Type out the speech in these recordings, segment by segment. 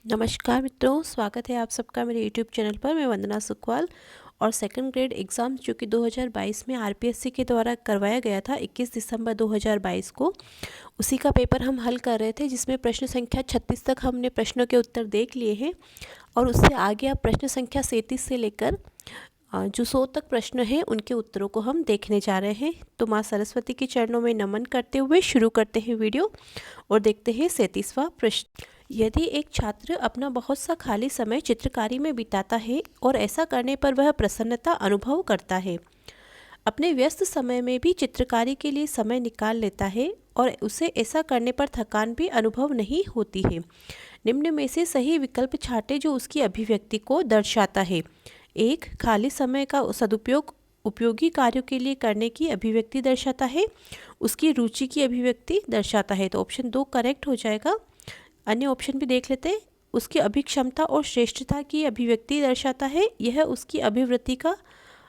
नमस्कार मित्रों, स्वागत है आप सबका मेरे यूट्यूब चैनल पर। मैं वंदना सुखवाल और सेकंड ग्रेड एग्ज़ाम जो कि 2022 में आरपीएससी के द्वारा करवाया गया था 21 दिसंबर 2022 को, उसी का पेपर हम हल कर रहे थे, जिसमें प्रश्न संख्या 36 तक हमने प्रश्नों के उत्तर देख लिए हैं और उससे आगे अब प्रश्न संख्या 37 से लेकर जो 100 तक प्रश्न हैं उनके उत्तरों को हम देखने जा रहे हैं। तो माँ सरस्वती के चरणों में नमन करते हुए शुरू करते हैं वीडियो और देखते हैं 37वां प्रश्न। यदि एक छात्र अपना बहुत सा खाली समय चित्रकारी में बिताता है और ऐसा करने पर वह प्रसन्नता अनुभव करता है, अपने व्यस्त समय में भी चित्रकारी के लिए समय निकाल लेता है और उसे ऐसा करने पर थकान भी अनुभव नहीं होती है, निम्न में से सही विकल्प छांटे जो उसकी अभिव्यक्ति को दर्शाता है। 1. खाली समय का सदुपयोग उपयोगी कार्यों के लिए करने की अभिव्यक्ति दर्शाता है, उसकी रुचि की अभिव्यक्ति दर्शाता है। तो ऑप्शन 2 करेक्ट हो जाएगा। अन्य ऑप्शन भी देख लेते हैं। उसकी अभिक्षमता और श्रेष्ठता की अभिव्यक्ति दर्शाता है, यह उसकी अभिवृत्ति का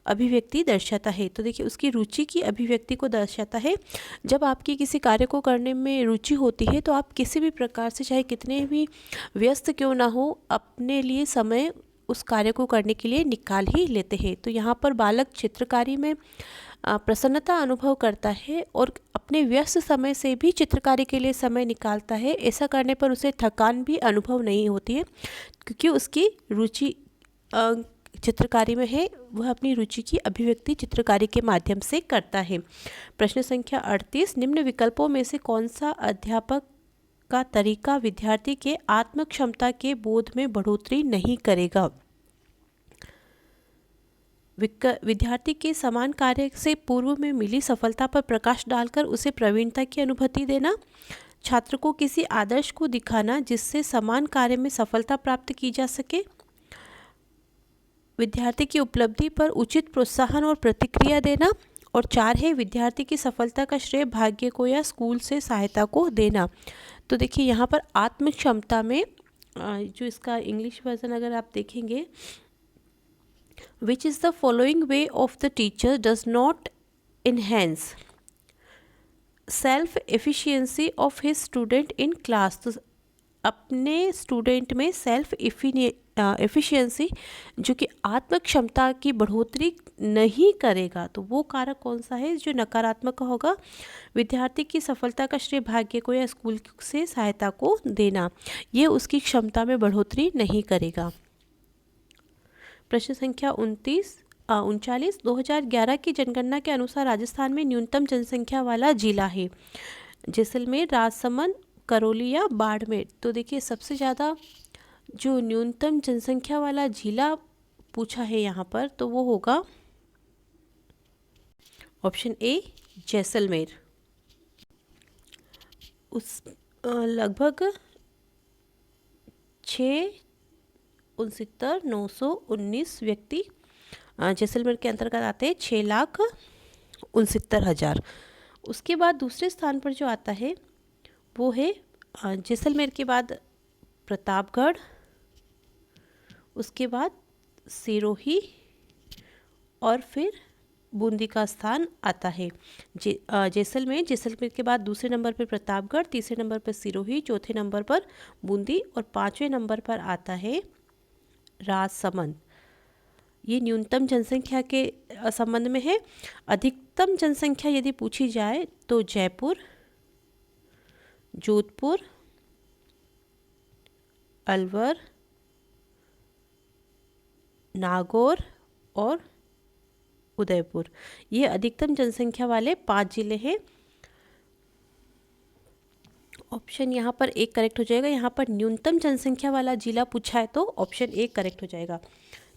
अभिव्यक्ति दर्शाता है। तो देखिए, उसकी रुचि की अभिव्यक्ति को दर्शाता है। जब आपकी किसी कार्य को करने में रुचि होती है तो आप किसी भी प्रकार से, चाहे कितने भी व्यस्त क्यों ना हो, अपने लिए समय उस कार्य को करने के लिए निकाल ही लेते हैं। तो यहाँ पर बालक चित्रकारी में प्रसन्नता अनुभव करता है और अपने व्यस्त समय से भी चित्रकारी के लिए समय निकालता है। ऐसा करने पर उसे थकान भी अनुभव नहीं होती है, क्योंकि उसकी रुचि चित्रकारी में है। वह अपनी रुचि की अभिव्यक्ति चित्रकारी के माध्यम से करता है। प्रश्न संख्या 38, निम्न विकल्पों में से कौन सा अध्यापक का तरीका विद्यार्थी के आत्म क्षमता के बोध में बढ़ोतरी नहीं करेगा? विद्यार्थी के समान कार्य से पूर्व में मिली सफलता पर प्रकाश डालकर उसे प्रवीणता की अनुभूति देना, छात्र को किसी आदर्श को दिखाना जिससे समान कार्य में सफलता प्राप्त की जा सके, विद्यार्थी की उपलब्धि पर उचित प्रोत्साहन और प्रतिक्रिया देना, और 4 है विद्यार्थी की सफलता का श्रेय भाग्य को या स्कूल से सहायता को देना। तो देखिए, यहाँ पर आत्म क्षमता में जो इसका इंग्लिश वर्जन अगर आप देखेंगे, which is the following way of the teacher does not enhance self efficiency of his student in class। तो अपने स्टूडेंट में सेल्फ एफिशिएंसी, जो कि आत्म क्षमता की बढ़ोतरी नहीं करेगा, तो वो कारक कौन सा है जो नकारात्मक होगा? विद्यार्थी की सफलता का श्रेय भाग्य को या स्कूल से सहायता को देना, ये उसकी क्षमता में बढ़ोतरी नहीं करेगा। प्रश्न संख्या 39, 2011 की जनगणना के अनुसार राजस्थान में न्यूनतम जनसंख्या वाला जिला है जैसलमेर, राजसमंद, करौली या बाड़मेर। तो देखिए, सबसे ज़्यादा जो न्यूनतम जनसंख्या वाला जिला पूछा है यहाँ पर, तो वो होगा ऑप्शन ए, जैसलमेर। उस लगभग 6,69,919 व्यक्ति जैसलमेर के अंतर्गत आते हैं, 6,69,हजार। उसके बाद दूसरे स्थान पर जो आता है वो है जैसलमेर के बाद प्रतापगढ़, उसके बाद सिरोही और फिर बूंदी का स्थान आता है। जैसलमेर के बाद दूसरे नंबर पर प्रतापगढ़, तीसरे नंबर पर सिरोही, चौथे नंबर पर बूंदी और 5वें नंबर पर आता है राजसमंद। ये न्यूनतम जनसंख्या के संबंध में है। अधिकतम जनसंख्या यदि पूछी जाए तो जयपुर, जोधपुर, अलवर, नागौर और उदयपुर, ये अधिकतम जनसंख्या वाले 5 जिले हैं। ऑप्शन यहाँ पर एक करेक्ट हो जाएगा। यहाँ पर न्यूनतम जनसंख्या वाला जिला पूछा है तो ऑप्शन एक करेक्ट हो जाएगा।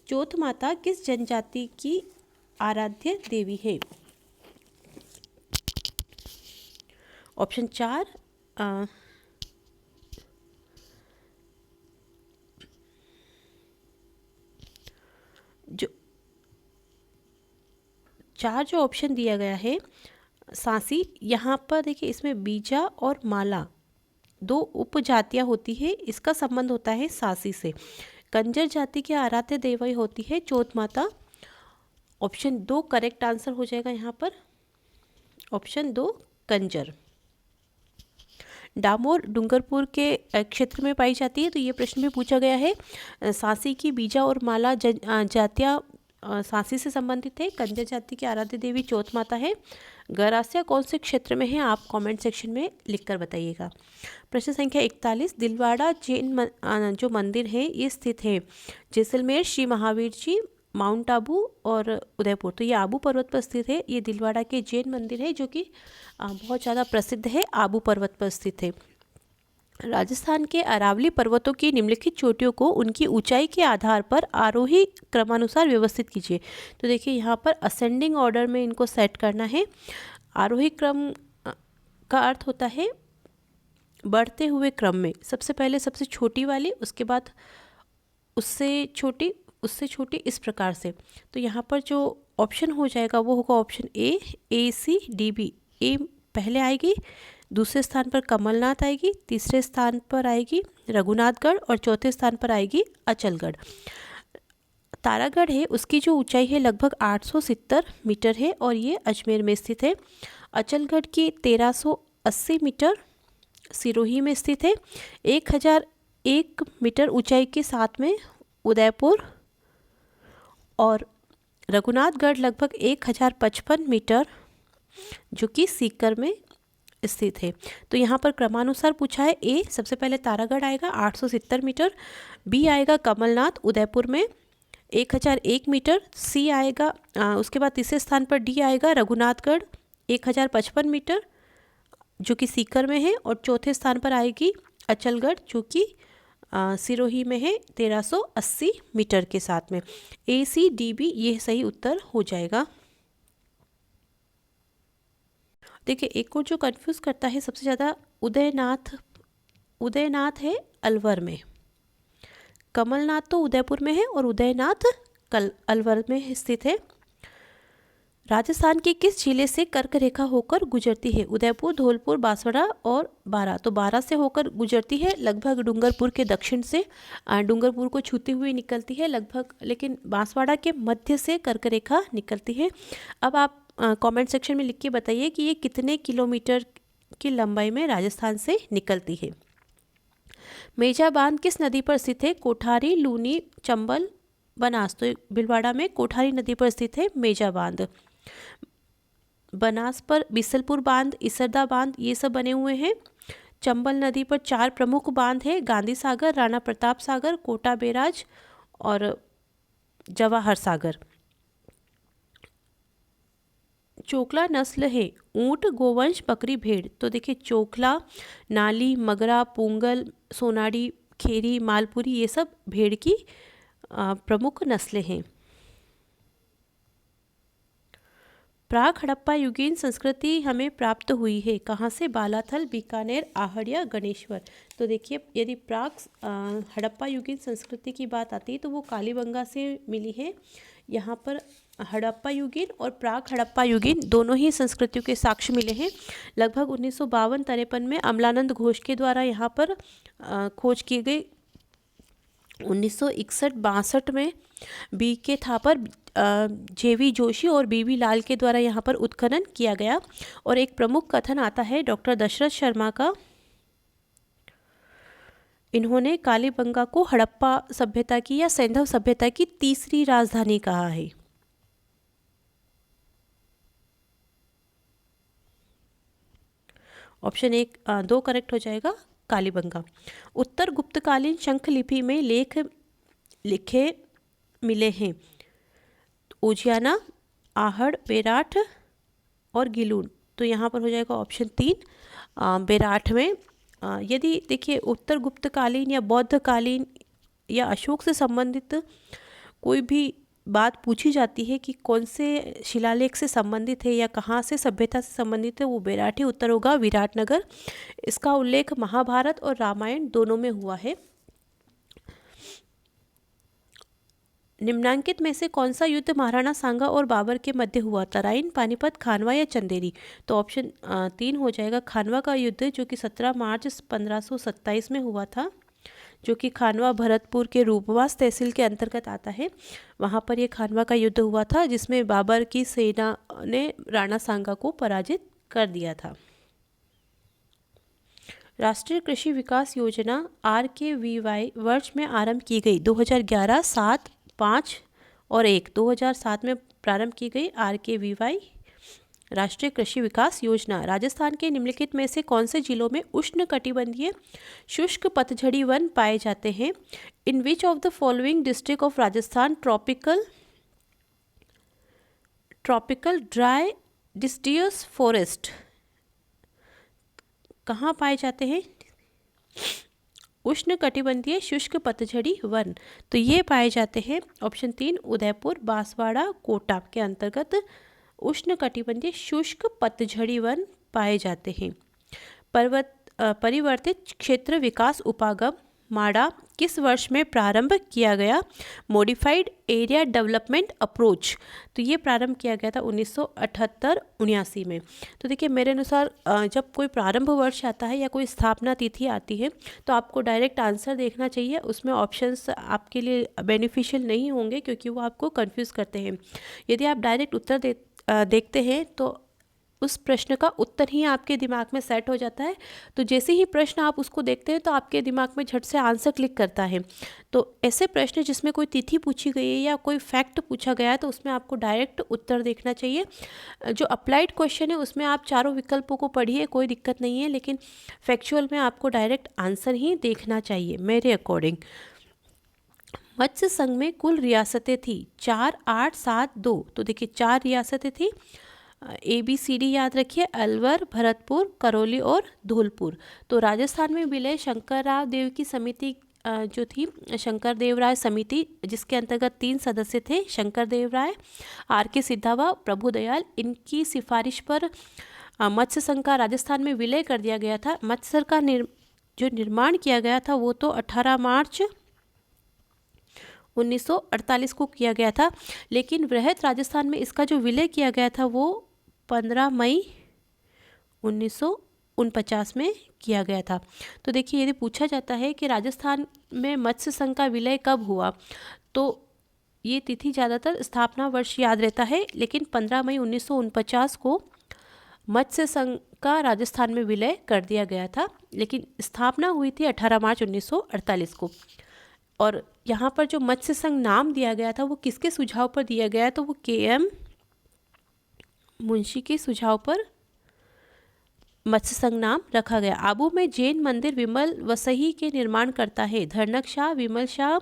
चौथ माता किस जनजाति की आराध्य देवी है? ऑप्शन 4 जो ऑप्शन दिया गया है, सांसी, यहाँ पर देखिए, इसमें बीजा और माला 2 उपजातियाँ होती है, इसका संबंध होता है सांसी से। कंजर जाति की आराध्य देवी होती है चौथ माता। ऑप्शन 2 करेक्ट आंसर हो जाएगा यहाँ पर, ऑप्शन 2 कंजर। डामोर डूंगरपुर के क्षेत्र में पाई जाती है। तो ये प्रश्न भी पूछा गया है। सांसी की बीजा और माला जातियाँ सांसी से संबंधित है। कंजर जाति की आराध्य देवी चौथ माता है। गरासिया कौन से क्षेत्र में है, आप कमेंट सेक्शन में लिखकर बताइएगा। प्रश्न संख्या 41, दिलवाड़ा जैन जो मंदिर है ये स्थित है जैसलमेर, श्री महावीर जी, माउंट आबू और उदयपुर। तो ये आबू पर्वत पर स्थित है। ये दिलवाड़ा के जैन मंदिर है जो कि बहुत ज़्यादा प्रसिद्ध है, आबू पर्वत पर स्थित है। राजस्थान के अरावली पर्वतों की निम्नलिखित चोटियों को उनकी ऊंचाई के आधार पर आरोही क्रमानुसार व्यवस्थित कीजिए। तो देखिए यहाँ पर असेंडिंग ऑर्डर में इनको सेट करना है। आरोही क्रम का अर्थ होता है बढ़ते हुए क्रम में, सबसे पहले सबसे छोटी वाली, उसके बाद उससे छोटी, उससे छोटी, इस प्रकार से। तो यहाँ पर जो ऑप्शन हो जाएगा वो होगा option A C D B. A पहले आएगी, दूसरे स्थान पर कमलनाथ आएगी, तीसरे स्थान पर आएगी रघुनाथगढ़ और चौथे स्थान पर आएगी अचलगढ़। तारागढ़ है उसकी जो ऊंचाई है लगभग 870 मीटर है और ये अजमेर में स्थित है। अचलगढ़ की 1380 मीटर सिरोही में स्थित है। 1001 मीटर ऊंचाई के साथ में उदयपुर और रघुनाथगढ़ लगभग 1055 मीटर जो कि सीकर में स्थित है। तो यहाँ पर क्रमानुसार पूछा है। ए सबसे पहले तारागढ़ आएगा 870 मीटर, बी आएगा कमलनाथ उदयपुर में 1001 मीटर, सी आएगा उसके बाद तीसरे स्थान पर डी आएगा रघुनाथगढ़ 1055 मीटर जो कि सीकर में है और चौथे स्थान पर आएगी अचलगढ़ जो कि सिरोही में है 1380 मीटर के साथ में। ए सी डी बी ये सही उत्तर हो जाएगा। देखिए एक और जो कंफ्यूज करता है सबसे ज़्यादा, उदयनाथ है अलवर में, कमलनाथ तो उदयपुर में है और उदयनाथ अलवर में स्थित है। राजस्थान के किस जिले से कर्क रेखा होकर गुजरती है? उदयपुर, धौलपुर, बांसवाड़ा और बारां। तो बारां से होकर गुजरती है, लगभग डूंगरपुर के दक्षिण से डूंगरपुर को छूती हुई निकलती है लगभग, लेकिन बांसवाड़ा के मध्य से कर्क रेखा निकलती है। अब आप कमेंट सेक्शन में लिख के बताइए कि ये कितने किलोमीटर की लंबाई में राजस्थान से निकलती है। मेजा बांध किस नदी पर स्थित है? कोठारी, लूनी, चंबल, बनास। तो भीलवाड़ा में कोठारी नदी पर स्थित है मेजा बांध। बनास पर बिसलपुर बांध, इसरदा बांध ये सब बने हुए हैं। चंबल नदी पर 4 प्रमुख बांध है, गांधी सागर, राणा प्रताप सागर, कोटा बैराज और जवाहर सागर। चोकला नस्ल है ऊंट, गोवंश, बकरी, भेड़। तो देखिए चोकला, नाली, मगरा, पूंगल, सोनाड़ी, खेरी, मालपुरी ये सब भेड़ की प्रमुख नस्लें हैं। प्राक हड़प्पा युगीन संस्कृति हमें प्राप्त हुई है कहाँ से? बालाथल, बीकानेर, आहड़िया, गणेश्वर। तो देखिए यदि प्राक हड़प्पा युगीन संस्कृति की बात आती है तो वो कालीबंगा से मिली है। यहाँ पर हड़प्पा युगीन और प्राक हड़प्पा युगीन दोनों ही संस्कृतियों के साक्ष्य मिले हैं। लगभग 1952-53 में अमलानंद घोष के द्वारा यहाँ पर खोज की गई। 1961-62 में बी के थापर, जेवी जोशी और बीवी लाल के द्वारा यहाँ पर उत्खनन किया गया। और एक प्रमुख कथन आता है डॉक्टर दशरथ शर्मा का, इन्होंने कालीबंगा को हड़प्पा सभ्यता की या सैंधव सभ्यता की तीसरी राजधानी कहा है। ऑप्शन 2 करेक्ट हो जाएगा, कालीबंगा। उत्तर गुप्तकालीन शंख लिपि में लेख लिखे मिले हैं उजियाना, आहड़, बेराठ और गिलून। तो यहाँ पर हो जाएगा ऑप्शन 3 बेराठ में। यदि देखिए उत्तर गुप्तकालीन या बौद्धकालीन या अशोक से संबंधित कोई भी बात पूछी जाती है कि कौन से शिलालेख से संबंधित है या कहाँ से सभ्यता से संबंधित है, वो बेराठी उत्तर होगा, विराटनगर। इसका उल्लेख महाभारत और रामायण दोनों में हुआ है। निम्नांकित में से कौन सा युद्ध महाराणा सांगा और बाबर के मध्य हुआ? तराइन, पानीपत, खानवा या चंदेरी। तो ऑप्शन 3 हो जाएगा, खानवा का युद्ध, जो कि 17 मार्च 1527 में हुआ था, जो कि खानवा भरतपुर के रूपवास तहसील के अंतर्गत आता है। वहाँ पर ये खानवा का युद्ध हुआ था जिसमें बाबर की सेना ने राणा सांगा को पराजित कर दिया था। राष्ट्रीय कृषि विकास योजना RKVY वर्ष में आरंभ की गई 2011, 7, 5 और 1। 2007 में प्रारंभ की गई RKVY राष्ट्रीय कृषि विकास योजना। राजस्थान के निम्नलिखित में से कौन से जिलों में उष्णकटिबंधीय शुष्क पतझड़ी वन पाए जाते हैं? In which of the following district of Rajasthan tropical dry deciduous forest कहाँ पाए जाते हैं? उष्णकटिबंधीय शुष्क पतझड़ी वन, तो ये पाए जाते हैं ऑप्शन 3 उदयपुर, बांसवाड़ा, कोटा के अंतर्गत उष्णकटिबंधीय शुष्क पतझड़ी वन पाए जाते हैं। परिवर्तित क्षेत्र विकास उपागम माडा किस वर्ष में प्रारंभ किया गया? मॉडिफाइड एरिया डेवलपमेंट अप्रोच, तो ये प्रारंभ किया गया था 1978-79 में। तो देखिए मेरे अनुसार जब कोई प्रारंभ वर्ष आता है या कोई स्थापना तिथि आती है तो आपको डायरेक्ट आंसर देखना चाहिए, उसमें ऑप्शंस आपके लिए बेनिफिशियल नहीं होंगे क्योंकि वो आपको कंफ्यूज करते हैं। यदि आप डायरेक्ट उत्तर देखते हैं तो उस प्रश्न का उत्तर ही आपके दिमाग में सेट हो जाता है। तो जैसे ही प्रश्न आप उसको देखते हैं तो आपके दिमाग में झट से आंसर क्लिक करता है। तो ऐसे प्रश्न जिसमें कोई तिथि पूछी गई है या कोई फैक्ट पूछा गया है तो उसमें आपको डायरेक्ट उत्तर देखना चाहिए। जो अप्लाइड क्वेश्चन है उसमें आप चारों विकल्पों को पढ़िए, कोई दिक्कत नहीं है, लेकिन फैक्चुअल में आपको डायरेक्ट आंसर ही देखना चाहिए मेरे अकॉर्डिंग। मत्स्य संघ में कुल रियासतें थी 4, 8, 7, 2। तो देखिए 4 रियासतें थी, ABCD याद रखिए, अलवर, भरतपुर, करौली और धौलपुर। तो राजस्थान में विलय शंकरराव देव की समिति जो थी शंकर देव राय समिति, जिसके अंतर्गत 3 सदस्य थे, शंकर देव राय, RK सिद्धावा, प्रभुदयाल। इनकी सिफारिश पर मत्स्य संघ का राजस्थान में विलय कर दिया गया था। मत्स्य संघ का जो निर्माण किया गया था वो तो 18 मार्च 1948 को किया गया था, लेकिन वृहत राजस्थान में इसका जो विलय किया गया था वो 15 मई 1949 में किया गया था। तो देखिए यदि पूछा जाता है कि राजस्थान में मत्स्य संघ का विलय कब हुआ, तो ये तिथि ज़्यादातर स्थापना वर्ष याद रहता है, लेकिन 15 मई 1949 को मत्स्य संघ का राजस्थान में विलय कर दिया गया था, लेकिन स्थापना हुई थी 18 मार्च 1948 को। और यहाँ पर जो मत्स्य संघ नाम दिया गया था वो किसके सुझाव पर दिया गया? तो वो KM मुंशी के सुझाव पर मत्स्य संघ नाम रखा गया। आबू में जैन मंदिर विमल वसई के निर्माण करता है, धरनक शाह, विमल शाह,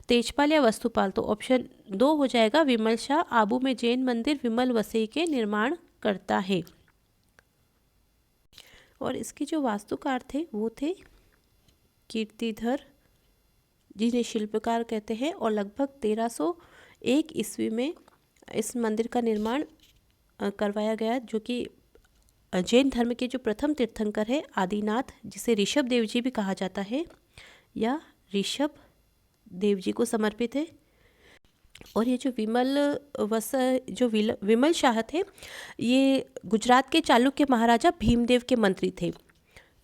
तेजपाल या वस्तुपाल। तो ऑप्शन 2 हो जाएगा विमल शाह। आबू में जैन मंदिर विमल वसई के निर्माण करता है। और इसके जो वास्तुकार थे वो थे कीर्तिधर, जिन्हें शिल्पकार कहते हैं, और लगभग 1301 ईस्वी में इस मंदिर का निर्माण करवाया गया, जो कि जैन धर्म के जो प्रथम तीर्थंकर है आदिनाथ, जिसे ऋषभ देव जी भी कहा जाता है या ऋषभ देव जी को समर्पित है। और ये जो विमल शाह थे ये गुजरात के चालुक्य महाराजा भीमदेव के मंत्री थे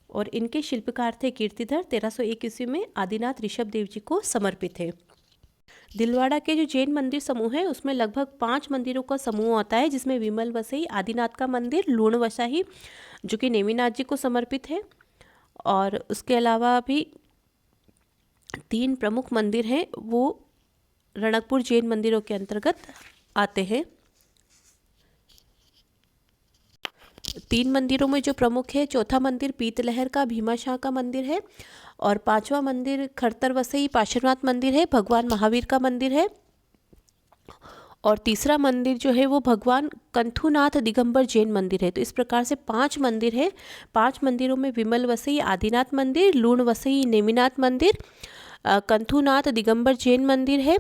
और इनके शिल्पकार थे कीर्तिधर। 1301 ईस्वी में आदिनाथ ऋषभ देव जी को समर्पित है। दिलवाड़ा के जो जैन मंदिर समूह है उसमें लगभग 5 मंदिरों का समूह आता है, जिसमें विमल वसई, आदिनाथ का मंदिर, लूण वसाही जो कि नेमिनाथ जी को समर्पित है, और उसके अलावा भी 3 प्रमुख मंदिर हैं वो रणकपुर जैन मंदिरों के अंतर्गत आते हैं। 3 मंदिरों में जो प्रमुख है, चौथा मंदिर पीतलहर का भीमाशाह का मंदिर है, और 5वां मंदिर खरतर वसई पार्श्वनाथ मंदिर है, भगवान महावीर का मंदिर है, और तीसरा मंदिर जो है वो भगवान कंथुनाथ दिगंबर जैन मंदिर है। तो इस प्रकार से 5 मंदिर है। 5 मंदिरों में विमल वसई आदिनाथ मंदिर, लूण वसई नेमिनाथ मंदिर, कंथुनाथ दिगंबर जैन मंदिर है,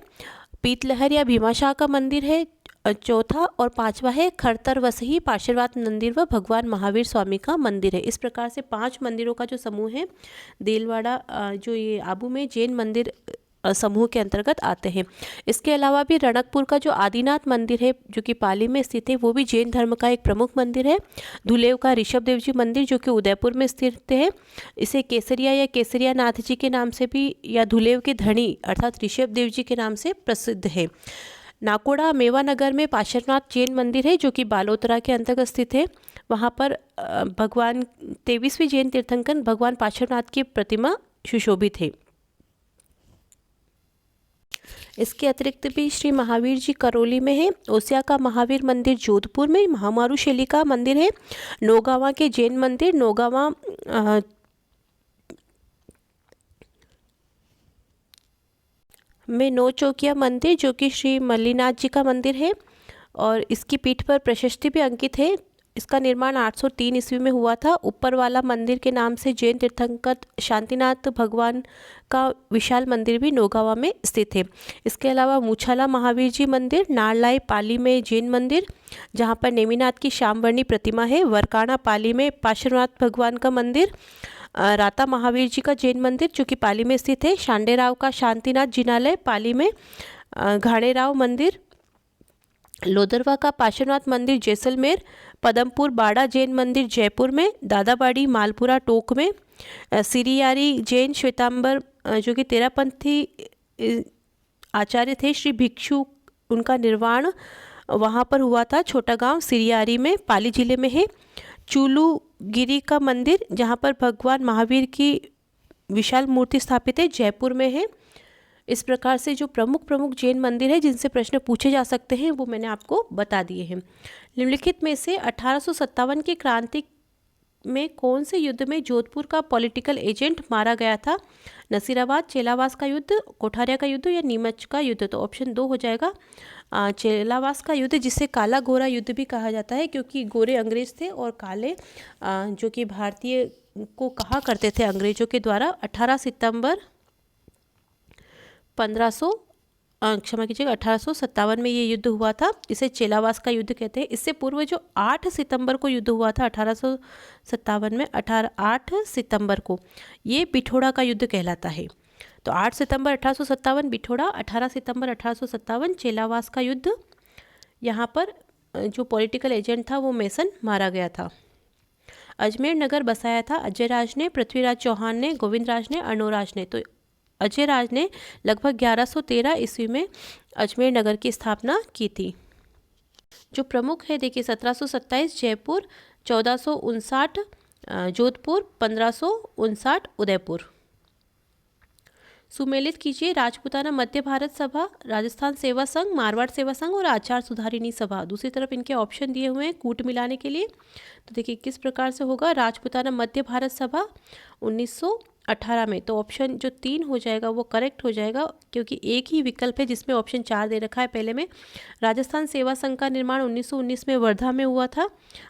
पीतलहर या भीमाशाह का मंदिर है चौथा, और 5वां है खरतर वसई पार्श्वनाथ मंदिर व भगवान महावीर स्वामी का मंदिर है। इस प्रकार से 5 मंदिरों का जो समूह है देलवाड़ा जो ये आबू में जैन मंदिर समूह के अंतर्गत आते हैं। इसके अलावा भी रणकपुर का जो आदिनाथ मंदिर है जो कि पाली में स्थित है वो भी जैन धर्म का एक प्रमुख मंदिर है। धुलेव का ऋषभ देव जी मंदिर जो कि उदयपुर में स्थित है, इसे केसरिया या केसरिया नाथ जी के नाम से भी या धुलेव के धनी अर्थात ऋषभ देव जी के नाम से प्रसिद्ध है। नाकोड़ा मेवानगर में पार्श्वनाथ जैन मंदिर है जो कि बालोतरा के अंतर्गत स्थित है। वहाँ पर भगवान 23वीं जैन तीर्थंकर भगवान पार्श्वनाथ की प्रतिमा सुशोभित है। इसके अतिरिक्त भी श्री महावीर जी करौली में है, ओसिया का महावीर मंदिर जोधपुर में, महामारू शैली का मंदिर है, नौगावा के जैन मंदिर नौगावा में नौ चौकिया मंदिर जो कि श्री मल्लीनाथ जी का मंदिर है और इसकी पीठ पर प्रशस्ति भी अंकित है। इसका निर्माण 803 ईस्वी में हुआ था। ऊपर वाला मंदिर के नाम से जैन तीर्थंकर शांतिनाथ भगवान का विशाल मंदिर भी नौगावा में स्थित है। इसके अलावा मूछाला महावीर जी मंदिर, नारलाई पाली में जैन मंदिर जहाँ पर नेमिनाथ की श्यामवर्णी प्रतिमा है, वरकाणा पाली में पार्श्वनाथ भगवान का मंदिर, राता महावीर जी का जैन मंदिर जो कि पाली में स्थित है, शांडेराव का शांतिनाथ जिनालय पाली में, घाणेराव मंदिर, लोदरवा का पार्श्वनाथ मंदिर जैसलमेर, पदमपुर बाड़ा जैन मंदिर जयपुर में, दादाबाड़ी मालपुरा टोक में, सिरियारी जैन श्वेतांबर जो कि तेरापंथी आचार्य थे श्री भिक्षु, उनका निर्वाण वहाँ पर हुआ था, छोटा गांव सिरियारी में पाली जिले में है। चूलू गिरी का मंदिर जहाँ पर भगवान महावीर की विशाल मूर्ति स्थापित है, जयपुर में है। इस प्रकार से जो प्रमुख जैन मंदिर है जिनसे प्रश्न पूछे जा सकते हैं वो मैंने आपको बता दिए हैं। निम्नलिखित में से 1857 की क्रांति में कौन से युद्ध में जोधपुर का पॉलिटिकल एजेंट मारा गया था? नसीराबाद, चेलावास का युद्ध, कोठारिया का युद्ध या नीमच का युद्ध? तो ऑप्शन 2 हो जाएगा चेलावास का युद्ध, जिसे काला गोरा युद्ध भी कहा जाता है क्योंकि गोरे अंग्रेज थे और काले जो कि भारतीय को कहा करते थे अंग्रेजों के द्वारा। 18 सितंबर 1857 में ये युद्ध हुआ था, इसे चेलावास का युद्ध कहते हैं। इससे पूर्व जो 8 सितंबर को युद्ध हुआ था 1857 में, 8 सितंबर को, ये बिठोड़ा का युद्ध कहलाता है। तो 8 सितंबर 1857 बिठोड़ा, 18 सितंबर 1857 चेलावास का युद्ध। यहाँ पर जो पॉलिटिकल एजेंट था वो मेसन मारा गया था। अजमेर नगर बसाया था अजय राज ने, पृथ्वीराज चौहान ने, गोविंद राज ने, अर्णोराज ने? तो अजय राज ने लगभग 1113 ईस्वी में अजमेर नगर की स्थापना की थी। जो प्रमुख है देखिए 1727 जयपुर, 1459 जोधपुर, 1559 उदयपुर। सुमेलित कीजिए राजपूताना मध्य भारत सभा, राजस्थान सेवा संघ, मारवाड़ सेवा संघ और आचार सुधारिणी सभा। दूसरी तरफ इनके ऑप्शन दिए हुए हैं कूट मिलाने के लिए। तो देखिए किस प्रकार से होगा। राजपूताना मध्य भारत सभा 1918 में, तो ऑप्शन जो 3 हो जाएगा वो करेक्ट हो जाएगा क्योंकि एक ही विकल्प है जिसमें ऑप्शन 4 दे रखा है पहले में। राजस्थान सेवा संघ का निर्माण 1919 में वर्धा में हुआ था।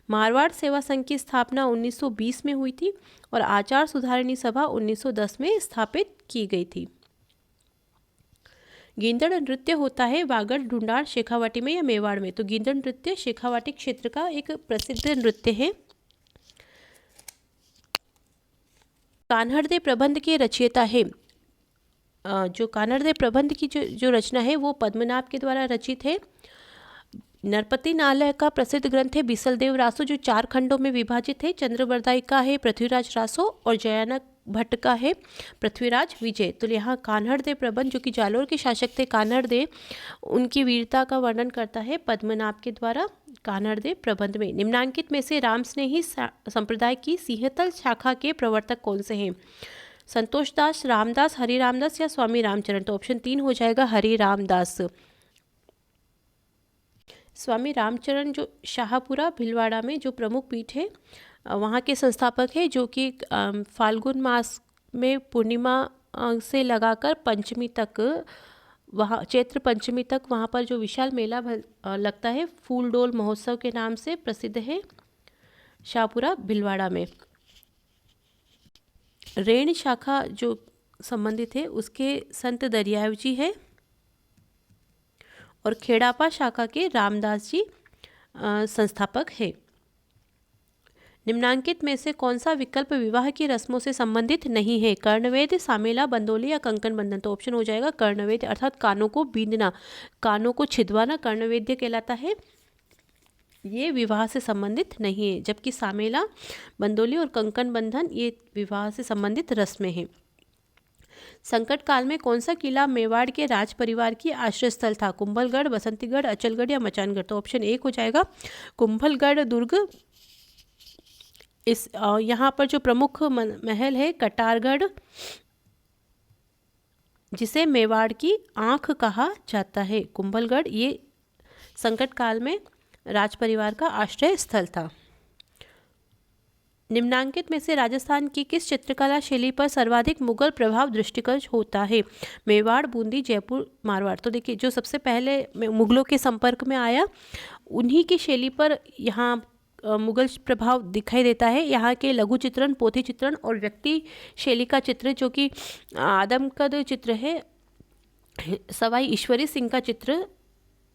मारवाड़ सेवा संघ की स्थापना 1920 में हुई थी और आचार सुधारिणी सभा 1910 में स्थापित की गई थी। गींदड़ नृत्य होता है वागड़, ढूंढाड़, शेखावाटी में या मेवाड़ में? तो गींदड़ नृत्य शेखावाटी क्षेत्र का एक प्रसिद्ध नृत्य है। कान्हड़देव प्रबंध के रचयिता है, जो कान्हड़देव प्रबंध की जो रचना है वो पद्मनाभ के द्वारा रचित है। नरपति नालय का प्रसिद्ध ग्रंथ है बिसलदेव रासो जो 4 खंडों में विभाजित है। चंद्रबरदाई का है पृथ्वीराज रासो और जयानक भट्ट का है पृथ्वीराज विजय। तो यहाँ कान्हड़देव प्रबंध जो कि जालोर के शासक थे कान्हड़देव, उनकी वीरता का वर्णन करता है पद्मनाभ के द्वारा कान्हड़देव प्रबंध में। निम्नांकित में से रामस्नेही संप्रदाय की सिंहतल शाखा के प्रवर्तक कौन से हैं? संतोष दास, रामदास, हरि रामदास या स्वामी रामचरण? तो ऑप्शन 3 हो जाएगा हरि रामदास। स्वामी रामचरण जो शाहपुरा भिलवाड़ा में जो प्रमुख पीठ है वहाँ के संस्थापक है, जो कि फाल्गुन मास में पूर्णिमा से लगाकर पंचमी तक, वहाँ चैत्र पंचमी तक वहाँ पर जो विशाल मेला लगता है फूल डोल महोत्सव के नाम से प्रसिद्ध है शाहपुरा भिलवाड़ा में। रेण शाखा जो संबंधित है उसके संत दरियाव जी है और खेड़ापा शाखा के रामदास जी संस्थापक है। निम्नांकित में से कौन सा विकल्प विवाह की रस्मों से संबंधित नहीं है? कर्णवेद, सामेला, बंदोली या कंकण बंधन? तो ऑप्शन हो जाएगा कर्णवेद, अर्थात कानों को बींदना, कानों को छिदवाना कर्णवेद्य कहलाता है। ये विवाह से संबंधित नहीं है, जबकि सामेला, बंदोली और कंकण बंधन ये विवाह से संबंधित रस्में हैं। संकट काल में कौन सा किला मेवाड़ के राज परिवार की आश्रय स्थल था? कुंभलगढ़, बसंतीगढ़, अचलगढ़ या मचानगढ़? तो ऑप्शन 1 हो जाएगा कुंभलगढ़ दुर्ग इस यहाँ पर जो प्रमुख महल है कटारगढ़, जिसे मेवाड़ की आंख कहा जाता है। कुंभलगढ़ ये संकट काल में राज परिवार का आश्रय स्थल था। निम्नांकित में से राजस्थान की किस चित्रकला शैली पर सर्वाधिक मुगल प्रभाव दृष्टिगोचर होता है? मेवाड़, बूंदी, जयपुर, मारवाड़। तो देखिए, जो सबसे पहले मुगलों के संपर्क में आया उन्हीं की शैली पर यहाँ मुगल प्रभाव दिखाई देता है। यहाँ के लघु चित्रण, पोथी चित्रण और व्यक्ति शैली का चित्र, जो कि आदमकद चित्र है, सवाई ईश्वरी सिंह का चित्र,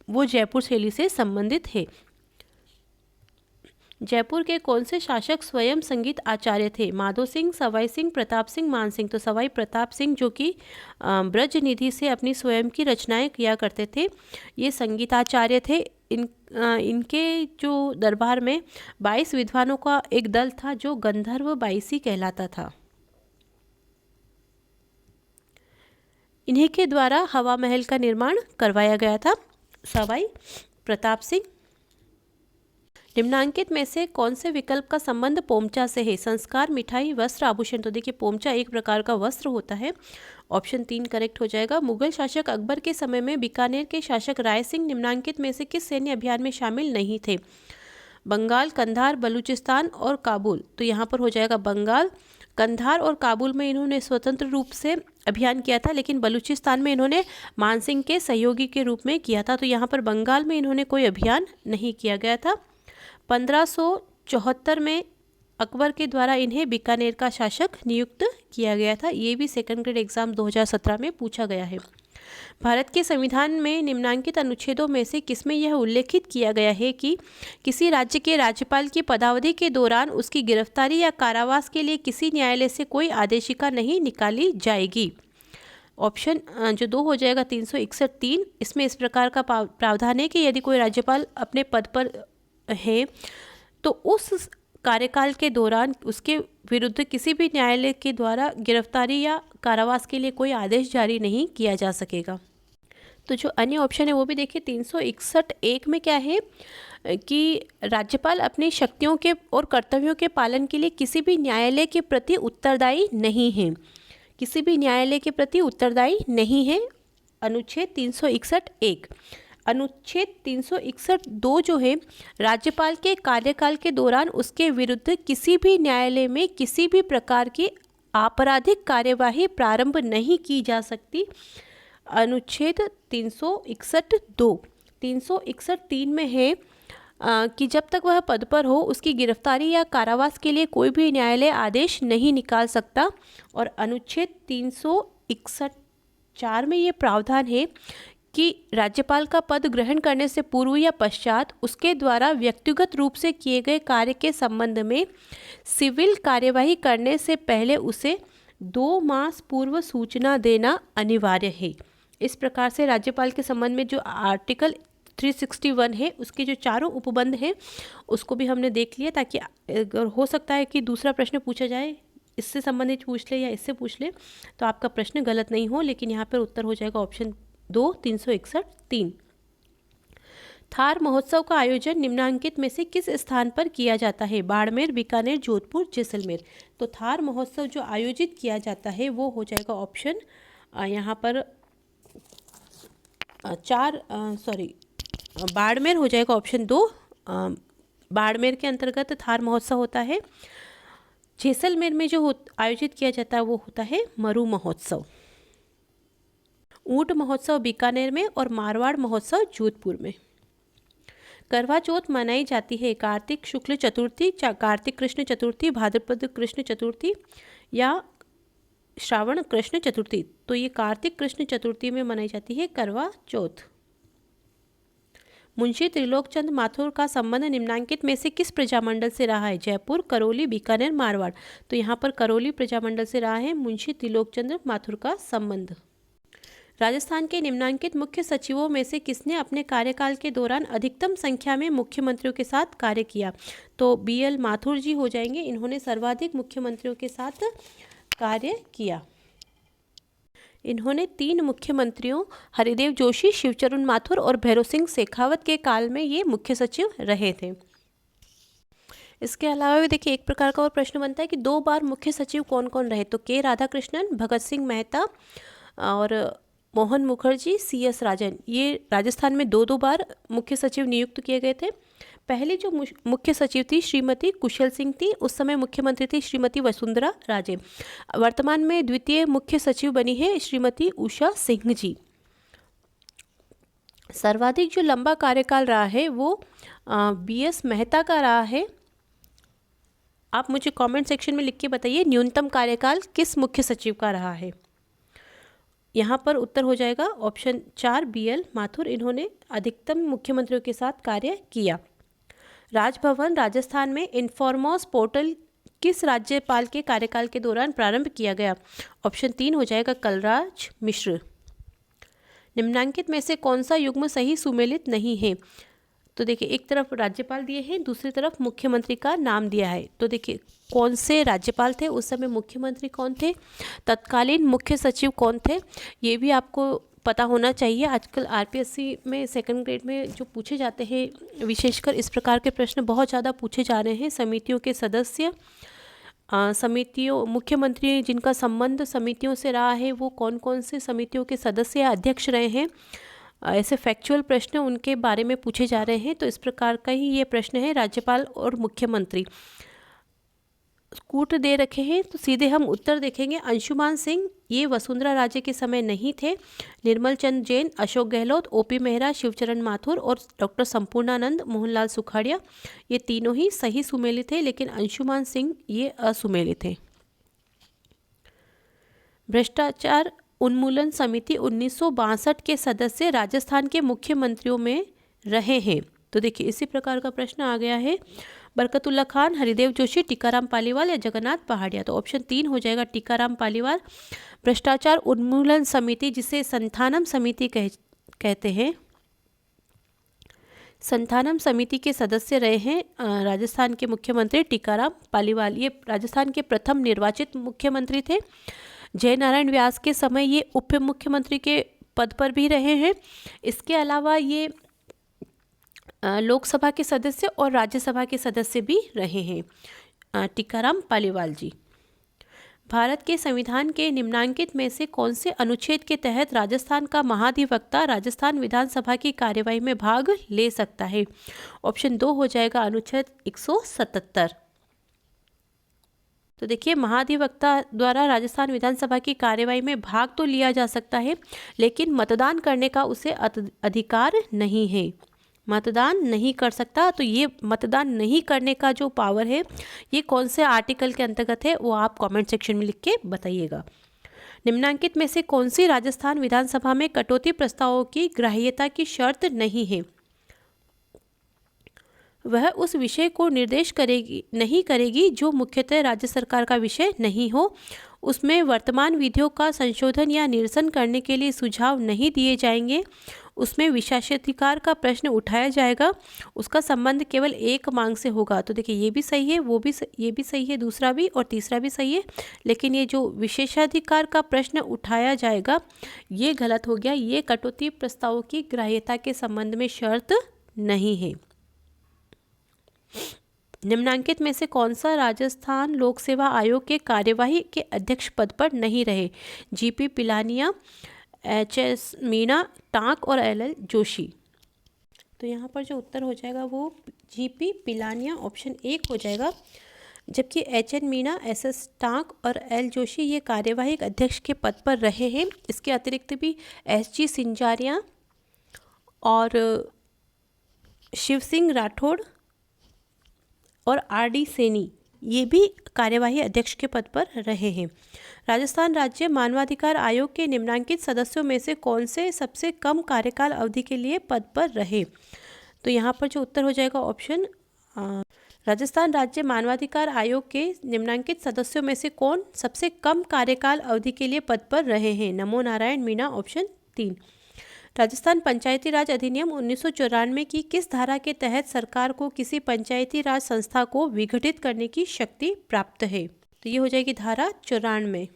वो जयपुर शैली से संबंधित है। जयपुर के कौन से शासक स्वयं संगीत आचार्य थे? माधो सिंह, सवाई सिंह, प्रताप सिंह, मान सिंह। तो सवाई प्रताप सिंह, जो कि ब्रज निधि से अपनी स्वयं की रचनाएं किया करते थे, ये संगीताचार्य थे। इनके जो दरबार में 22 विद्वानों का एक दल था जो गंधर्व बाईसी कहलाता था। इन्हीं के द्वारा हवा महल का निर्माण करवाया गया था, सवाई प्रताप सिंह। निम्नांकित में से कौन से विकल्प का संबंध पोमचा से है? संस्कार, मिठाई, वस्त्र, आभूषण। तो देखिए, पोमचा एक प्रकार का वस्त्र होता है। ऑप्शन 3 करेक्ट हो जाएगा। मुगल शासक अकबर के समय में बीकानेर के शासक राय सिंह निम्नांकित में से किस सैन्य अभियान में शामिल नहीं थे? बंगाल, कंधार, बलूचिस्तान और काबुल। तो यहाँ पर हो जाएगा बंगाल। कंधार और काबुल में इन्होंने स्वतंत्र रूप से अभियान किया था, लेकिन बलूचिस्तान में इन्होंने मानसिंह के सहयोगी के रूप में किया था। तो यहाँ पर बंगाल में इन्होंने कोई अभियान नहीं किया गया था। 1574 में अकबर के द्वारा इन्हें बीकानेर का शासक नियुक्त किया गया था। ये भी सेकंड ग्रेड एग्जाम 2017 में पूछा गया है। भारत के संविधान में निम्नांकित अनुच्छेदों में से किसमें यह उल्लेखित किया गया है कि किसी राज्य के राज्यपाल की पदावधि के दौरान उसकी गिरफ्तारी या कारावास के लिए किसी न्यायालय से कोई आदेशिका नहीं निकाली जाएगी? ऑप्शन जो 2 हो जाएगा 361(3). इसमें इस प्रकार का प्रावधान है कि यदि कोई राज्यपाल अपने पद पर है तो उस कार्यकाल के दौरान उसके विरुद्ध किसी भी न्यायालय के द्वारा गिरफ्तारी या कारावास के लिए कोई आदेश जारी नहीं किया जा सकेगा। तो जो अन्य ऑप्शन है वो भी देखिए। 361(1) में क्या है कि राज्यपाल अपनी शक्तियों के और कर्तव्यों के पालन के लिए किसी भी न्यायालय के प्रति उत्तरदायी नहीं है। किसी भी न्यायालय के प्रति उत्तरदायी नहीं है। अनुच्छेद 361(1). अनुच्छेद 361(2) जो है, राज्यपाल के कार्यकाल के दौरान उसके विरुद्ध किसी भी न्यायालय में किसी भी प्रकार की आपराधिक कार्यवाही प्रारंभ नहीं की जा सकती। अनुच्छेद 361(2). 361(3) में है कि जब तक वह पद पर हो उसकी गिरफ्तारी या कारावास के लिए कोई भी न्यायालय आदेश नहीं निकाल सकता। और अनुच्छेद 361(4) में ये प्रावधान है कि राज्यपाल का पद ग्रहण करने से पूर्व या पश्चात उसके द्वारा व्यक्तिगत रूप से किए गए कार्य के संबंध में सिविल कार्यवाही करने से पहले उसे 2 मास पूर्व सूचना देना अनिवार्य है। इस प्रकार से राज्यपाल के संबंध में जो आर्टिकल 361 है उसके जो चारों उपबंध हैं उसको भी हमने देख लिया, ताकि अगर हो सकता है कि दूसरा प्रश्न पूछा जाए, इससे संबंधित पूछ ले या इससे पूछ ले, तो आपका प्रश्न गलत नहीं हो। लेकिन यहाँ पर उत्तर हो जाएगा ऑप्शन 2, 361(3). थार महोत्सव का आयोजन निम्नांकित में से किस स्थान पर किया जाता है? बाड़मेर, बीकानेर, जोधपुर, जैसलमेर। तो थार महोत्सव जो आयोजित किया जाता है वो हो जाएगा ऑप्शन यहाँ पर बाड़मेर हो जाएगा ऑप्शन 2। बाड़मेर के अंतर्गत थार महोत्सव होता है। जैसलमेर में जो आयोजित किया जाता है वो होता है मरु महोत्सव। ऊंट महोत्सव बीकानेर में और मारवाड़ महोत्सव जोधपुर में। करवा चौथ मनाई जाती है कार्तिक शुक्ल चतुर्थी, कार्तिक कृष्ण चतुर्थी, भाद्रपद कृष्ण चतुर्थी या श्रावण कृष्ण चतुर्थी। तो ये कार्तिक कृष्ण चतुर्थी में मनाई जाती है करवा चौथ। मुंशी त्रिलोकचंद माथुर का संबंध निम्नांकित में से किस प्रजामंडल से रहा है? जयपुर, करौली, बीकानेर, मारवाड़। तो यहाँ पर करौली प्रजामंडल से रहा है मुंशी त्रिलोकचंद माथुर का संबंध। राजस्थान के निम्नांकित मुख्य सचिवों में से किसने अपने कार्यकाल के दौरान अधिकतम संख्या में मुख्यमंत्रियों के साथ कार्य किया? तो BL माथुर जी हो जाएंगे। इन्होंने सर्वाधिक मुख्यमंत्रियों के साथ कार्य किया। इन्होंने 3 मुख्यमंत्रियों हरिदेव जोशी, शिवचरण माथुर और भैरव सिंह शेखावत के काल में ये मुख्य सचिव रहे थे। इसके अलावा भी देखिए एक प्रकार का और प्रश्न बनता है कि 2 बार मुख्य सचिव कौन कौन रहे, तो के राधाकृष्णन, भगत सिंह मेहता और मोहन मुखर्जी, CS राजन। ये राजस्थान में 2 बार मुख्य सचिव नियुक्त किए गए थे। पहली जो मुख्य सचिव थी श्रीमती कुशल सिंह थी, उस समय मुख्यमंत्री थी श्रीमती वसुंधरा राजे। वर्तमान में द्वितीय मुख्य सचिव बनी है श्रीमती उषा सिंह जी। सर्वाधिक जो लंबा कार्यकाल रहा है वो BS मेहता का रहा है। आप मुझे कमेंट सेक्शन में लिख के बताइए न्यूनतम कार्यकाल किस मुख्य सचिव का रहा है। यहाँ पर उत्तर हो जाएगा ऑप्शन 4 BL माथुर। इन्होंने अधिकतम मुख्यमंत्रियों के साथ कार्य किया। राजभवन राजस्थान में इन्फॉर्मोस पोर्टल किस राज्यपाल के कार्यकाल के दौरान प्रारंभ किया गया? ऑप्शन 3 हो जाएगा कलराज मिश्र। निम्नांकित में से कौन सा युग्म सही सुमेलित नहीं है? तो देखिए एक तरफ राज्यपाल दिए हैं, दूसरी तरफ मुख्यमंत्री का नाम दिया है। तो देखिए कौन से राज्यपाल थे उस समय, मुख्यमंत्री कौन थे, तत्कालीन मुख्य सचिव कौन थे, ये भी आपको पता होना चाहिए। आजकल RPSC में सेकंड ग्रेड में जो पूछे जाते हैं, विशेषकर इस प्रकार के प्रश्न बहुत ज़्यादा पूछे जा रहे हैं। समितियों के सदस्य, समितियों, मुख्यमंत्री जिनका संबंध समितियों से रहा है वो कौन कौन से समितियों के सदस्य या अध्यक्ष रहे हैं, ऐसे फैक्चुअल प्रश्न उनके बारे में पूछे जा रहे हैं। तो इस प्रकार का ही ये प्रश्न है, राज्यपाल और मुख्यमंत्री। कूट दे रखे हैं तो सीधे हम उत्तर देखेंगे। अंशुमान सिंह ये वसुंधरा राजे के समय नहीं थे। निर्मल चंद जैन, अशोक गहलोत, OP मेहरा, शिवचरण माथुर और डॉक्टर संपूर्णानंद, मोहनलाल सुखाड़िया, ये तीनों ही सही सुमेलित थे, लेकिन अंशुमान सिंह ये असुमेलित थे। भ्रष्टाचार उन्मूलन समिति 1962 के सदस्य राजस्थान के मुख्यमंत्रियों में रहे हैं। तो देखिए इसी प्रकार का प्रश्न आ गया है। बरकतुल्ला खान, हरिदेव जोशी, टीकाराम पालीवाल या जगन्नाथ पहाड़िया? तो ऑप्शन 3 हो जाएगा टीकाराम पालीवाल। भ्रष्टाचार उन्मूलन समिति, जिसे संथानम समिति कहते हैं, संथानम समिति के सदस्य रहे हैं राजस्थान के मुख्यमंत्री टीकाराम पालीवाल। ये राजस्थान के प्रथम निर्वाचित मुख्यमंत्री थे। जयनारायण व्यास के समय ये उप मुख्यमंत्री के पद पर भी रहे हैं। इसके अलावा ये लोकसभा के सदस्य और राज्यसभा के सदस्य भी रहे हैं टीकाराम पालीवाल जी। भारत के संविधान के निम्नांकित में से कौन से अनुच्छेद के तहत राजस्थान का महाधिवक्ता राजस्थान विधानसभा की कार्यवाही में भाग ले सकता है? ऑप्शन 2 हो जाएगा अनुच्छेद 177। तो देखिए महाधिवक्ता द्वारा राजस्थान विधानसभा की कार्यवाही में भाग तो लिया जा सकता है, लेकिन मतदान करने का उसे अधिकार नहीं है, मतदान नहीं कर सकता। तो ये मतदान नहीं करने का जो पावर है ये कौन से आर्टिकल के अंतर्गत है वो आप कमेंट सेक्शन में लिख के बताइएगा। निम्नांकित में से कौन सी राजस्थान विधानसभा में कटौती प्रस्तावों की ग्राह्यता की शर्त नहीं है? वह उस विषय को निर्देश नहीं करेगी जो मुख्यतः राज्य सरकार का विषय नहीं हो। उसमें वर्तमान विधियों का संशोधन या निरसन करने के लिए सुझाव नहीं दिए जाएंगे। उसमें विशेषाधिकार का प्रश्न उठाया जाएगा। उसका संबंध केवल एक मांग से होगा। तो देखिए ये भी सही है, ये भी सही है, दूसरा भी और तीसरा भी सही है, लेकिन ये जो विशेषाधिकार का प्रश्न उठाया जाएगा ये गलत हो गया। ये कटौती प्रस्तावों की ग्राह्यता के संबंध में शर्त नहीं है। निम्नांकित में से कौन सा राजस्थान लोक सेवा आयोग के कार्यवाही के अध्यक्ष पद पर नहीं रहे? GP Pilania, HS Meena, tank और LL जोशी। तो यहाँ पर जो उत्तर हो जाएगा वो GP पिलानिया ऑप्शन 1 हो जाएगा, जबकि HN मीणा, SS टांक और L जोशी ये कार्यवाही अध्यक्ष के पद पर रहे हैं। इसके अतिरिक्त भी SG सिंजारिया और शिव सिंह राठौड़ और RD सैनी ये भी कार्यवाही अध्यक्ष के पद पर रहे हैं। राजस्थान राज्य मानवाधिकार आयोग के निम्नांकित सदस्यों में से कौन से सबसे कम कार्यकाल अवधि के लिए पद पर रहे? तो यहाँ पर जो उत्तर हो जाएगा ऑप्शन राजस्थान राज्य मानवाधिकार आयोग के निम्नांकित सदस्यों में से कौन सबसे कम कार्यकाल अवधि के लिए पद पर रहे हैं? नमो नारायण मीणा ऑप्शन 3। राजस्थान पंचायती राज अधिनियम 1994 की किस धारा के तहत सरकार को किसी पंचायती राज संस्था को विघटित करने की शक्ति प्राप्त है? तो ये हो जाएगी धारा 94।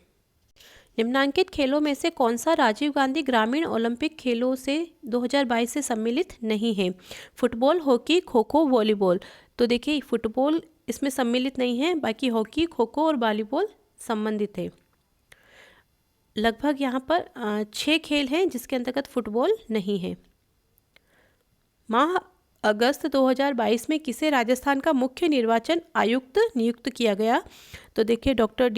निम्नांकित खेलों में से कौन सा राजीव गांधी ग्रामीण ओलंपिक खेलों से 2022 से सम्मिलित नहीं है? Football, hockey, kho kho, volleyball. तो देखिए फुटबॉल इसमें सम्मिलित नहीं हैं, बाकी हॉकी, खो खो और वॉलीबॉल संबंधित है। लगभग यहाँ पर 6 खेल हैं जिसके अंतर्गत फुटबॉल नहीं है। माह अगस्त 2022 में किसे राजस्थान का मुख्य निर्वाचन आयुक्त नियुक्त किया गया? तो देखिए डॉक्टर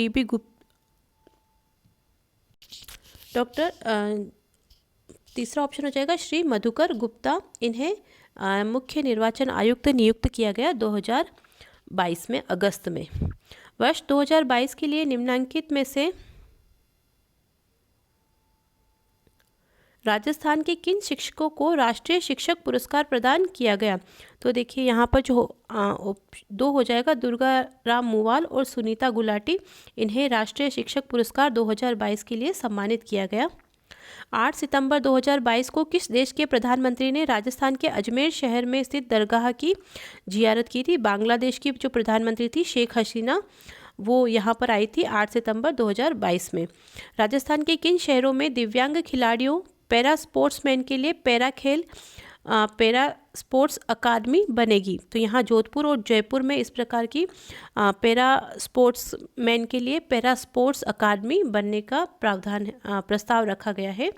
तीसरा ऑप्शन हो जाएगा श्री मधुकर गुप्ता। इन्हें मुख्य निर्वाचन आयुक्त नियुक्त किया गया 2022 में अगस्त में। वर्ष 2022 के लिए निम्नलिखित में से राजस्थान के किन शिक्षकों को राष्ट्रीय शिक्षक पुरस्कार प्रदान किया गया? तो देखिए यहाँ पर जो 2 हो जाएगा, दुर्गा राम मुवाल और सुनीता गुलाटी। इन्हें राष्ट्रीय शिक्षक पुरस्कार 2022 के लिए सम्मानित किया गया। 8 सितंबर 2022 को किस देश के प्रधानमंत्री ने राजस्थान के अजमेर शहर में स्थित दरगाह की जियारत की थी? बांग्लादेश की जो प्रधानमंत्री थी शेख हसीना, वो यहाँ पर आई थी 8 सितंबर 2022 में। राजस्थान के किन शहरों में दिव्यांग खिलाड़ियों पैरा स्पोर्ट्समैन के लिए पैरा स्पोर्ट्स अकादमी बनेगी? तो यहाँ जोधपुर और जयपुर में इस प्रकार की पैरा स्पोर्ट्समैन के लिए पैरा स्पोर्ट्स अकादमी बनने का प्रस्ताव रखा गया है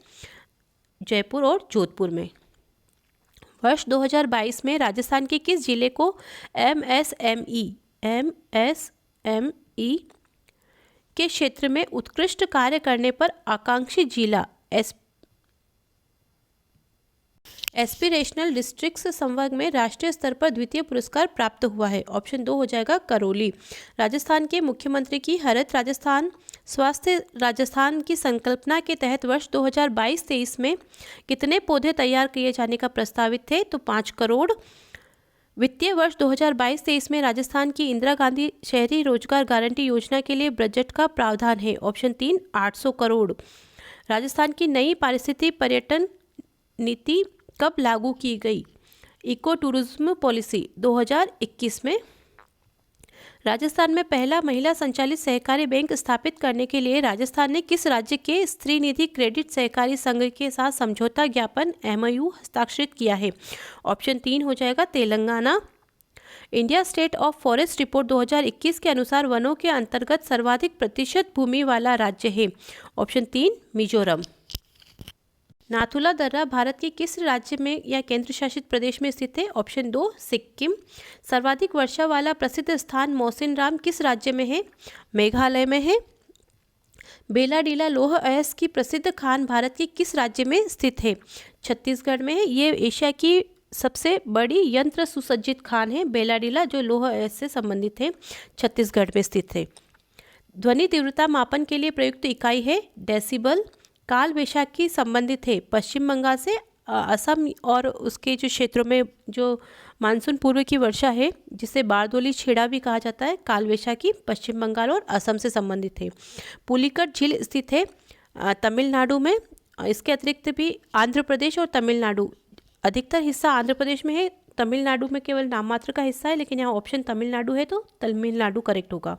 जयपुर और जोधपुर में। वर्ष 2022 में राजस्थान के किस जिले को MSME के क्षेत्र में उत्कृष्ट कार्य करने पर आकांक्षी जिला एस्पिरेशनल डिस्ट्रिक्ट्स संवर्ग में राष्ट्रीय स्तर पर द्वितीय पुरस्कार प्राप्त हुआ है? ऑप्शन 2 हो जाएगा करौली। राजस्थान के मुख्यमंत्री की हरित राजस्थान स्वास्थ्य राजस्थान की संकल्पना के तहत वर्ष 2022-23 में कितने पौधे तैयार किए जाने का प्रस्तावित थे? तो 5 करोड़। वित्तीय वर्ष 2022-23 में राजस्थान की इंदिरा गांधी शहरी रोजगार गारंटी योजना के लिए बजट का प्रावधान है? ऑप्शन 3 800 करोड़। राजस्थान की नई पारिस्थितिक पर्यटन नीति कब लागू की गई? इको टूरिज्म पॉलिसी 2021 में। राजस्थान में पहला महिला संचालित सहकारी बैंक स्थापित करने के लिए राजस्थान ने किस राज्य के स्त्री निधि क्रेडिट सहकारी संघ के साथ समझौता ज्ञापन MOU हस्ताक्षरित किया है? ऑप्शन 3 हो जाएगा Telangana. India state of forest report 2021 के अनुसार वनों के अंतर्गत सर्वाधिक प्रतिशत भूमि वाला राज्य है? ऑप्शन 3 मिजोरम। नाथुला दर्रा भारत के किस राज्य में या केंद्र शासित प्रदेश में स्थित है? ऑप्शन 2 सिक्किम। सर्वाधिक वर्षा वाला प्रसिद्ध स्थान मौसिनराम किस राज्य में है? मेघालय में है। बेलाडीला लौह अयस्क की प्रसिद्ध खान भारत के किस राज्य में स्थित है? छत्तीसगढ़ में है। ये एशिया की सबसे बड़ी यंत्र सुसज्जित खान है बेलाडीला, जो लौह अयस्क से संबंधित है, छत्तीसगढ़ में स्थित है। ध्वनि तीव्रता मापन के लिए प्रयुक्त इकाई है डेसिबल। काल वैशाखी संबंधित है पश्चिम बंगाल से असम और उसके जो क्षेत्रों में जो मानसून पूर्व की वर्षा है, जिसे बारदोली छेड़ा भी कहा जाता है, काल वैशाखी पश्चिम बंगाल और असम से संबंधित है। पुलिकट झील स्थित है तमिलनाडु में। इसके अतिरिक्त भी आंध्र प्रदेश और तमिलनाडु, अधिकतर हिस्सा आंध्र प्रदेश में है, तमिलनाडु में केवल नाम मात्र का हिस्सा है, लेकिन यहाँ ऑप्शन तमिलनाडु है तो तमिलनाडु करेक्ट होगा।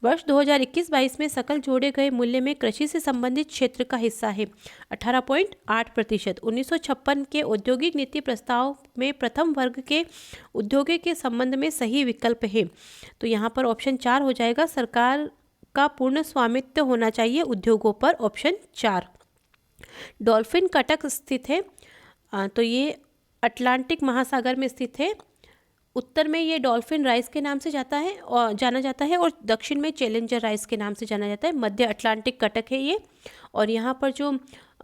वर्ष 2021-22 में सकल जोड़े गए मूल्य में कृषि से संबंधित क्षेत्र का हिस्सा है 18.8%। 1956 के औद्योगिक नीति प्रस्ताव में प्रथम वर्ग के उद्योगों के संबंध में सही विकल्प है? तो यहाँ पर ऑप्शन 4 हो जाएगा, सरकार का पूर्ण स्वामित्व होना चाहिए उद्योगों पर, ऑप्शन 4। डॉल्फिन कटक स्थित है, तो ये अटलांटिक महासागर में स्थित है। उत्तर में ये डॉल्फिन राइस के नाम से जाना जाता है और दक्षिण में चैलेंजर राइस के नाम से जाना जाता है। मध्य अटलांटिक कटक है ये। और यहाँ पर जो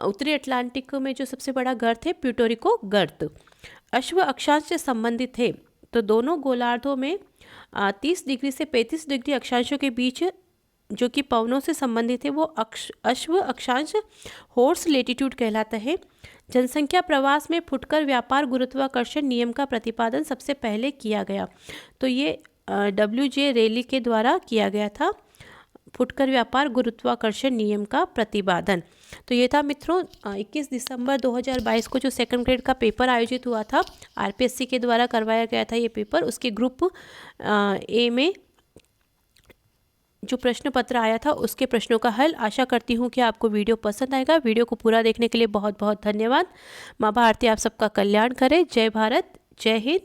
उत्तरी अटलांटिक में जो सबसे बड़ा गर्त है प्यूटोरिको गर्त। अश्व अक्षांश से संबंधित है, तो दोनों गोलार्धों में 30 डिग्री से 35 डिग्री अक्षांशों के बीच जो कि पवनों से संबंधित है वो अश्व अक्षांश हॉर्स लेटीट्यूड कहलाता है। जनसंख्या प्रवास में फुटकर व्यापार गुरुत्वाकर्षण नियम का प्रतिपादन सबसे पहले किया गया, तो ये WJ रेली के द्वारा किया गया था, फुटकर व्यापार गुरुत्वाकर्षण नियम का प्रतिपादन। तो ये था मित्रों 21 दिसंबर 2022 को जो सेकंड ग्रेड का पेपर आयोजित हुआ था, RPSC के द्वारा करवाया गया था ये पेपर। उसके ग्रुप A में जो प्रश्न पत्र आया था उसके प्रश्नों का हल। आशा करती हूँ कि आपको वीडियो पसंद आएगा। वीडियो को पूरा देखने के लिए बहुत बहुत धन्यवाद। माँ भारती आप सबका कल्याण करे। जय भारत, जय हिंद।